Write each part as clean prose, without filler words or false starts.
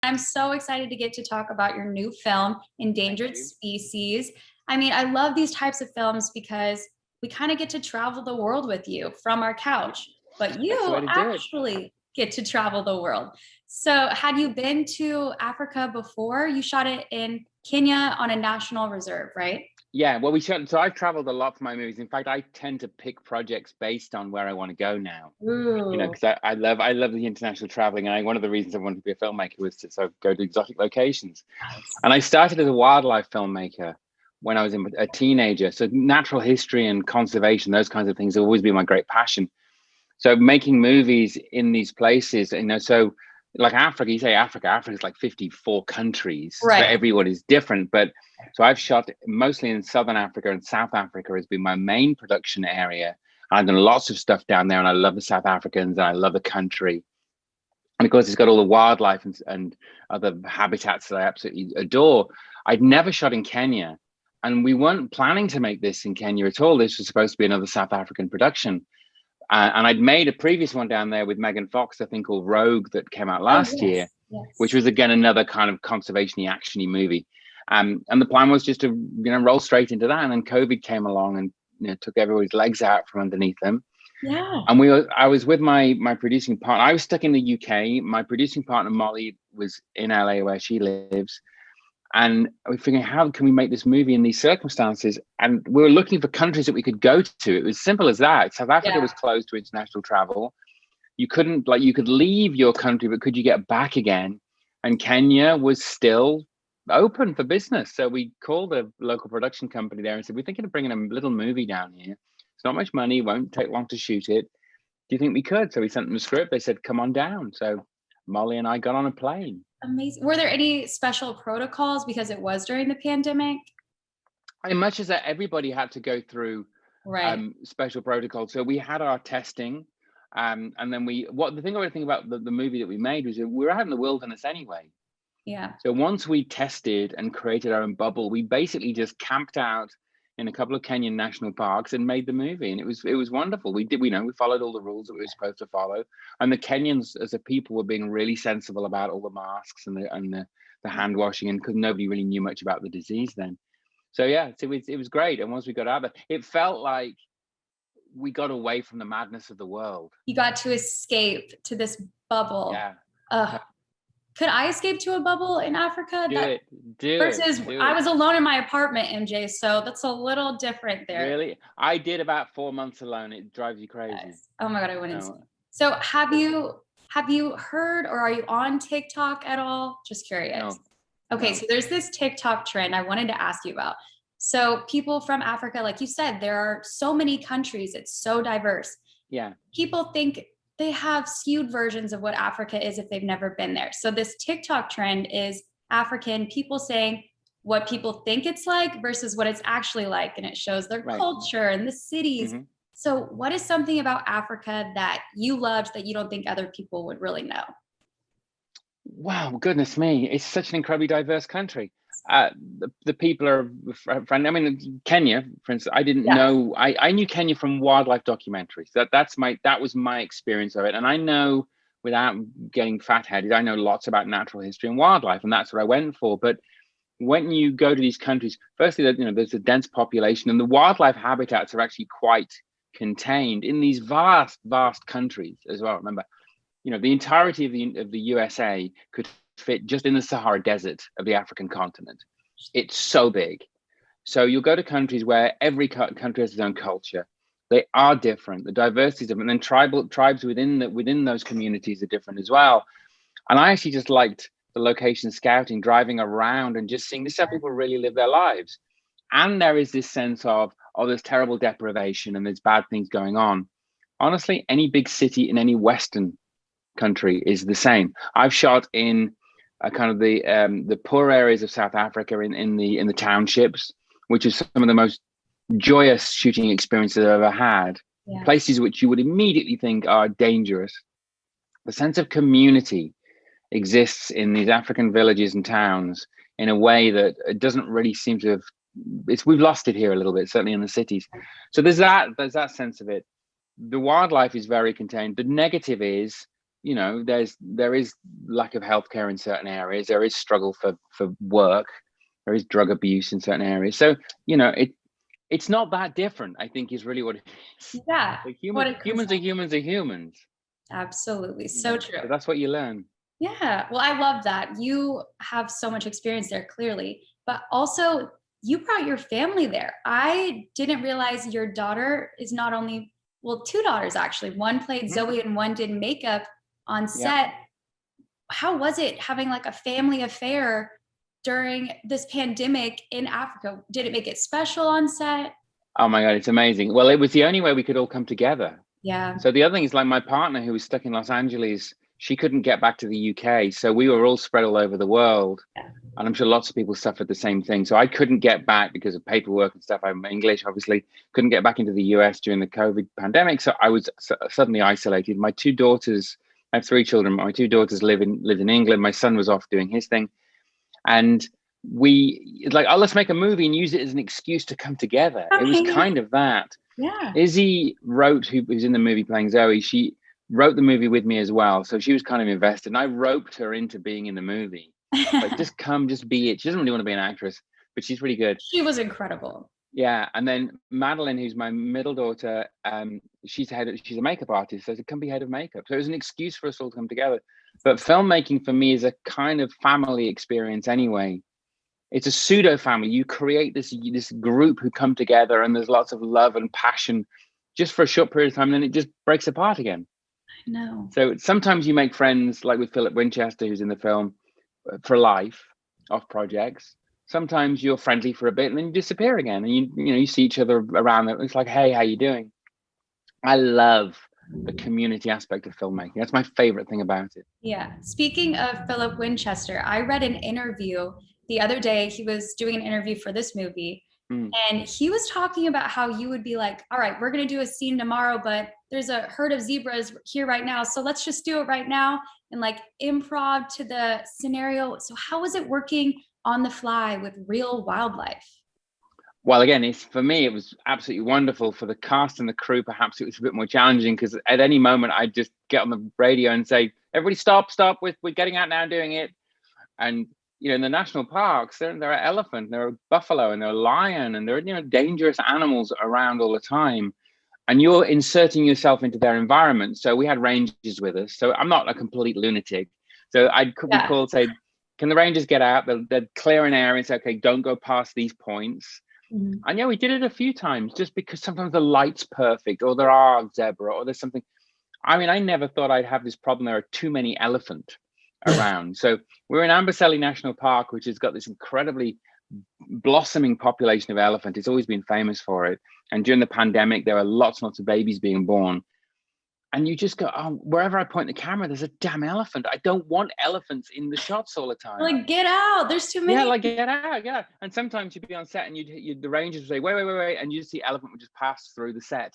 I'm so excited to get to talk about your new film, Endangered Species. I mean, I love these types of films because we kind of get to travel the world with you from our couch, but That's the way you to do it. actually get to travel the world. So, had you been to Africa before? You shot it in Kenya on a national reserve, right? Yeah, well, we shot. So I've traveled a lot for my movies. In fact, I tend to pick projects based on where I want to go now. Ooh. Because I love the international traveling, and one of the reasons I wanted to be a filmmaker was to sort of go to exotic locations. And I started as a wildlife filmmaker when I was a teenager. So natural history and conservation, those kinds of things, have always been my great passion. So making movies in these places, so like Africa, you say Africa is like 54 countries. So Right. everyone is different. But so I've shot mostly in Southern Africa, and South Africa has been my main production area. I've done lots of stuff down there, and I love the South Africans, and I love the country. And of course, it's got all the wildlife and other habitats that I absolutely adore. I'd never shot in Kenya, and we weren't planning to make this in Kenya at all. This was supposed to be another South African production. And I'd made a previous one down there with Megan Fox, I think, called Rogue, that came out last year, Yes. which was again another kind of conservation-y, action-y movie. And the plan was just to roll straight into that, and then COVID came along and took everybody's legs out from underneath them. Yeah. And I was with my producing partner. I was stuck in the UK. My producing partner Molly was in LA, where she lives. And we were figuring, how can we make this movie in these circumstances? And we were looking for countries that we could go to. It was simple as that. South Africa was closed to international travel. You couldn't, you could leave your country, but could you get back again? And Kenya was still open for business. So we called a local production company there and said, we're thinking of bringing a little movie down here. It's not much money, won't take long to shoot it. Do you think we could? So we sent them a script. They said, come on down. So Molly and I got on a plane. Amazing. Were there any special protocols because it was during the pandemic? As much as that, everybody had to go through special protocols. So we had our testing, and then the thing I would think about the movie that we made was that we were out in the wilderness anyway. Yeah. So once we tested and created our own bubble, we basically just camped out in a couple of Kenyan national parks and made the movie, and it was wonderful. We followed all the rules that we were supposed to follow, and the Kenyans as a people were being really sensible about all the masks and the hand washing, and because nobody really knew much about the disease then. So yeah, it was great. And once we got out of it, it felt like we got away from the madness of the world. You got to escape to this bubble. Yeah. Could I escape to a bubble in Africa? Do versus it. I was alone in my apartment, MJ, so that's a little different there. Really? I did about 4 months alone. It drives you crazy. Yes. Oh my God, I wouldn't. So have you heard, or are you on TikTok at all? Just curious. No. Okay, so there's this TikTok trend I wanted to ask you about. So people from Africa, like you said, there are so many countries, it's so diverse. Yeah. People think they have skewed versions of what Africa is if they've never been there. So this TikTok trend is African people saying what people think it's like versus what it's actually like. And it shows their culture and the cities. Mm-hmm. So what is something about Africa that you loved that you don't think other people would really know? Wow, goodness me. It's such an incredibly diverse country. The people are friendly. I mean, Kenya, for instance, I didn't know. I knew Kenya from wildlife documentaries. That was my experience of it. And I know, without getting fat-headed, I know lots about natural history and wildlife, and that's what I went for. But when you go to these countries, firstly, there's a dense population, and the wildlife habitats are actually quite contained in these vast, vast countries as well. Remember, the entirety of the USA could fit just in the Sahara Desert of the African continent. It's so big. So you'll go to countries where every country has its own culture. They are different. The diversity is different, and tribes within those communities are different as well. And I actually just liked the location scouting, driving around and just seeing this is how people really live their lives. And there is this sense of, there's terrible deprivation and there's bad things going on. Honestly, any big city in any Western country is the same. I've shot in kind of the poor areas of South Africa in the townships, which is some of the most joyous shooting experiences I've ever had. Yeah. Places which you would immediately think are dangerous. The sense of community exists in these African villages and towns in a way that it doesn't really seem to have. We've lost it here a little bit, certainly in the cities. So there's that sense of it. The wildlife is very contained. The negative is there is lack of healthcare in certain areas. There is struggle for work. There is drug abuse in certain areas. So, it's not that different, I think, is really what it is. Yeah. Like What it comes humans are humans are humans. Absolutely. So true. So that's what you learn. Yeah. Well, I love that. You have so much experience there, clearly, but also you brought your family there. I didn't realize your daughter is not only, well, two daughters actually. One played Zoe and one did makeup on set. How was it having like a family affair during this pandemic in Africa? Did it make it special on set? Oh my God, it's amazing. Well, it was the only way we could all come together. Yeah. So the other thing is, like, my partner who was stuck in Los Angeles, she couldn't get back to the UK. So we were all spread all over the world. Yeah. And I'm sure lots of people suffered the same thing. So I couldn't get back because of paperwork and stuff. I'm English, obviously, couldn't get back into the US during the COVID pandemic. So I was suddenly isolated. My two daughters, I have three children. My two daughters lived in England. My son was off doing his thing. And it's like, oh, let's make a movie and use it as an excuse to come together. It was kind of that. Yeah. Izzy wrote, who's in the movie playing Zoe, she wrote the movie with me as well. So she was kind of invested, and I roped her into being in the movie. Like, just come, just be it. She doesn't really want to be an actress, but she's really good. She was incredible. Yeah. And then Madeline, who's my middle daughter, she's a makeup artist. So she can be head of makeup. So it was an excuse for us all to come together. But filmmaking for me is a kind of family experience anyway. It's a pseudo family. You create this group who come together, and there's lots of love and passion just for a short period of time, and then it just breaks apart again. I know. So sometimes you make friends, like with Philip Winchester, who's in the film, for life, off projects. Sometimes you're friendly for a bit and then you disappear again, and you see each other around. It's like, hey, how you doing? I love the community aspect of filmmaking. That's my favorite thing about it. Yeah. Speaking of Philip Winchester, I read an interview the other day. He was doing an interview for this movie, and he was talking about how you would be like, all right, we're going to do a scene tomorrow, but there's a herd of zebras here right now, so let's just do it right now, and like improv to the scenario. So how was it working on the fly with real wildlife? Well, again, for me, it was absolutely wonderful. For the cast and the crew, perhaps it was a bit more challenging, because at any moment I'd just get on the radio and say, everybody stop, we're getting out now, doing it. And in the national parks, there are elephant, there are buffalo, and there are lion, and there are dangerous animals around all the time. And you're inserting yourself into their environment. So we had rangers with us. So I'm not a complete lunatic. So I'd be called, say, can the rangers get out? They'd clear an area and say, okay, don't go past these points. And we did it a few times, just because sometimes the light's perfect, or there are zebra, or there's something. I mean, I never thought I'd have this problem. There are too many elephant around. So we're in Amboseli National Park, which has got this incredibly blossoming population of elephant. It's always been famous for it. And during the pandemic, there are lots and lots of babies being born. And you just go, oh, wherever I point the camera, there's a damn elephant. I don't want elephants in the shots all the time. Like, get out. There's too many. Yeah, like, get out, get out. And sometimes you'd be on set and the rangers would say, wait. And you see elephant would just pass through the set.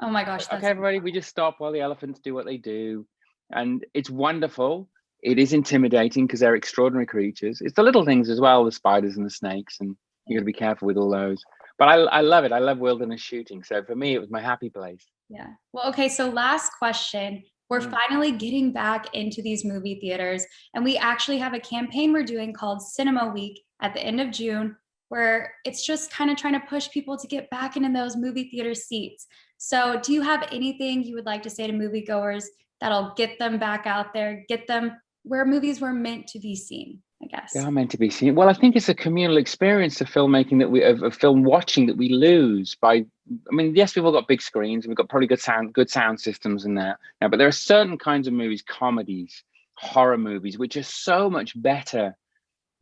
Oh my gosh. Okay, everybody, we just stop while the elephants do what they do. And it's wonderful. It is intimidating because they're extraordinary creatures. It's the little things as well, the spiders and the snakes, and you got to be careful with all those. But I love it. I love wilderness shooting. So for me, it was my happy place. Yeah. Well, okay. So last question. We're finally getting back into these movie theaters, and we actually have a campaign we're doing called Cinema Week at the end of June, where it's just kind of trying to push people to get back into those movie theater seats. So do you have anything you would like to say to moviegoers that'll get them back out there, get them where movies were meant to be seen, I guess? They are meant to be seen. Well, I think it's a communal experience of filmmaking of film watching that we lose by. I mean, yes, we've all got big screens and we've got probably good sound systems in there now, but there are certain kinds of movies, comedies, horror movies, which are so much better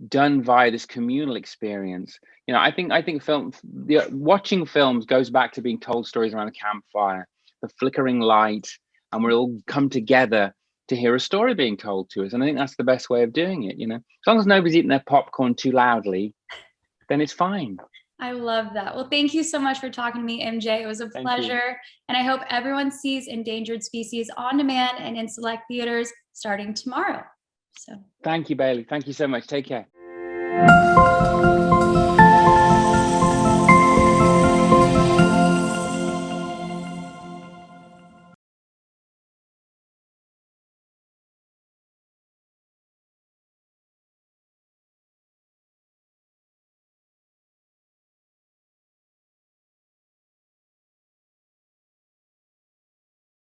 done via this communal experience. I think watching films goes back to being told stories around a campfire, the flickering light, and we all come together to hear a story being told to us. And I think that's the best way of doing it. As long as nobody's eating their popcorn too loudly, then it's fine. I love that. Well, thank you so much for talking to me, MJ. It was a pleasure. And I hope everyone sees Endangered Species on demand and in select theaters starting tomorrow. So thank you, Bailey. Thank you so much. Take care.